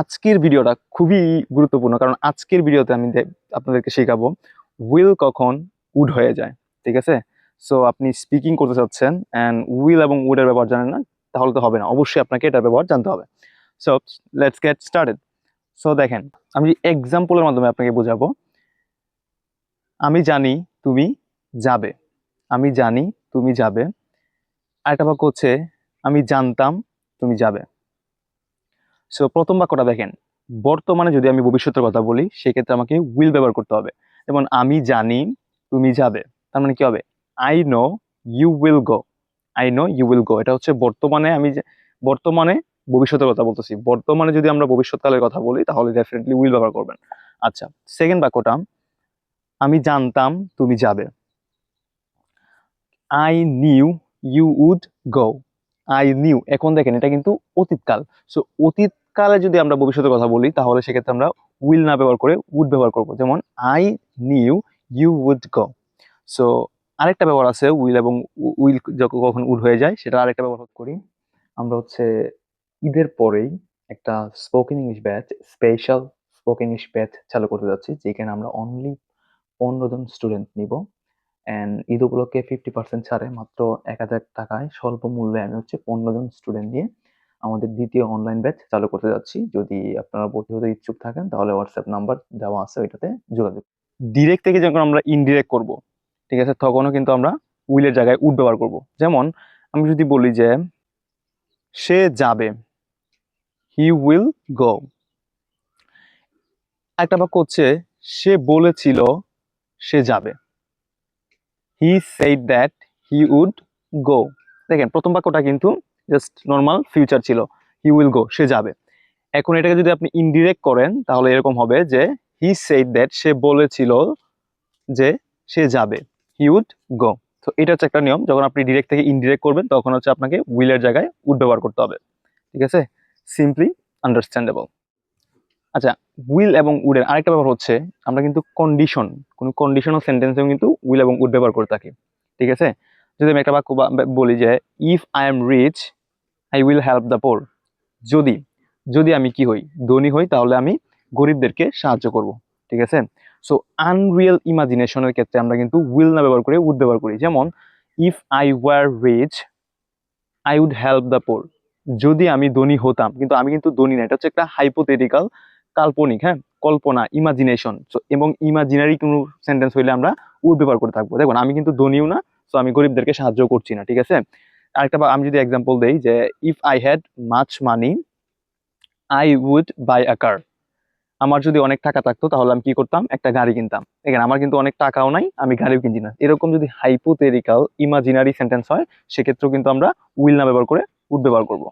আজকের ভিডিওটা খুবই গুরুত্বপূর্ণ, কারণ আজকের ভিডিওতে আমি আপনাদেরকে শেখাবো উইল কখন উড হয়ে যায়। ঠিক আছে? সো আপনি স্পিকিং করতে চাচ্ছেন অ্যান্ড উইল এবং উডের ব্যবহার জানেন না, তাহলে তো হবে না, অবশ্যই আপনাকে এটার ব্যবহার জানতে হবে। So let's get started. So দেখেন, আমি এক্সাম্পলের মাধ্যমে আপনাকে বোঝাবো। আমি জানি তুমি যাবে। আমি জানি তুমি যাবে। আরেকটা বাক্য হচ্ছে আমি জানতাম তুমি যাবে। সো প্রথম বাক্যটা দেখেন, বর্তমানে যদি আমি ভবিষ্যতের কথা বলি সেক্ষেত্রে আমাকে উইল ব্যবহার করতে হবে। যেমন আমি জানি তুমি যাবে, তার মানে কি হবে? I know you will go. I know you will go, এটা হচ্ছে বর্তমানে। বর্তমানে ভবিষ্যতের কথা বলতেছি। বর্তমানে যদি আমরা ভবিষ্যৎকালের কথা বলি তাহলে ডেফিনেটলি উইল ব্যবহার করবেন। আচ্ছা, সেকেন্ড বাক্যটা, আমি জানতাম তুমি যাবে। I knew you would go. I knew, এখন দেখেন এটা কিন্তু অতীতকাল। সো অতীতকালে যদি আমরা ভবিষ্যতের কথা বলি তাহলে সেক্ষেত্রে আমরা উইল না ব্যবহার করে উড ব্যবহার করব। যেমন I knew you would go. So আরেকটা ব্যবহার আছে উইল এবং উইল কখন উড হয়ে যায়, সেটা আরেকটা ব্যবহার করি। আমরা হচ্ছে ঈদের পরেই একটা spoken English batch, special spoken English batch চালু করতে যাচ্ছি, যেখানে আমরা অনলি 15 জন স্টুডেন্ট নিব। অ্যান্ড ঈদ উপলক্ষে 50% ছাড়ে মাত্র 1000 টাকায় স্বল্প মূল্যে আমি হচ্ছে 15 জন স্টুডেন্ট নিয়ে আমাদের দ্বিতীয় অনলাইন ব্যাচ চালু করতে যাচ্ছি। যদি আপনারা ভর্তি হতে ইচ্ছুক থাকেন তাহলে হোয়াটসঅ্যাপ নাম্বার দেওয়া আছে, ওইটাতে যোগাযোগ। ডিরেক্ট থেকে যখন আমরা ইনডিরেক্ট করব, ঠিক আছে, তখনও কিন্তু আমরা উইলের জায়গায় উড ব্যবহার করব। যেমন আমি যদি বলি যে সে যাবে, হি উইল গো। একটা বাক্য হচ্ছে সে বলেছিল সে যাবে। হি said that he would go. দেখেন প্রথম বাক্যটা কিন্তু জাস্ট নর্মাল ফিউচার ছিল, হি উইল গো, সে যাবে। এখন এটাকে যদি আপনি ইনডিরেক্ট করেন তাহলে এরকম হবে যে হি said that, সে বলেছিল যে সে যাবে, হি উড গো। তো এটা হচ্ছে একটা নিয়ম, যখন আপনি ডিরেক্ট থেকে ইনডিরেক্ট করবেন তখন হচ্ছে আপনাকে উইলের জায়গায় উড ব্যবহার করতে হবে। ঠিক আছে? Simply understandable. আচ্ছা, উইল এবং উডের আরেকটা ব্যাপার হচ্ছে আমরা কিন্তু কোনো কন্ডিশনাল সেন্টেন্সেও কিন্তু উইল এবং উড ব্যবহার করে থাকি। ঠিক আছে? যদি আমি একটা বাক্য বলি যে if I am rich I will help the poor. যদি যদি আমি কি হই, ধনী হই, তাহলে আমি গরিবদেরকে সাহায্য করব। ঠিক আছে? সো আনরিয়েল ইমাজিনেশনের ক্ষেত্রে আমরা কিন্তু উইল না ব্যবহার করে উড ব্যবহার করি। যেমন if I were rich I would help the poor. যদি আমি ধনী হতাম, কিন্তু আমি কিন্তু ধনী না, এটা হচ্ছে একটা হাইপোথেটিক্যাল, কাল্পনিক, হ্যাঁ, কল্পনা, ইমাজিনেশন। এবং ইমাজিনারি কোনো সেন্টেন্স হইলে আমরা উড ব্যবহার করে থাকবো। দেখুন আমি কিন্তু ধনীও না, তো আমি গরিবদেরকে সাহায্য করছি না। ঠিক আছে? আরেকটা আমি যদি এক্সাম্পল দেই যে if I had much money I would buy a car. আমার যদি অনেক টাকা থাকতো তাহলে আমি কি করতাম, একটা গাড়ি কিনতাম। এখানে আমার কিন্তু অনেক টাকাও নাই, আমি গাড়িও কিনছি না। এরকম যদি হাইপোথেটিক্যাল ইমাজিনারি সেন্টেন্স হয় সেক্ষেত্রেও কিন্তু আমরা উইল না ব্যবহার করে উড ব্যবহার করবো।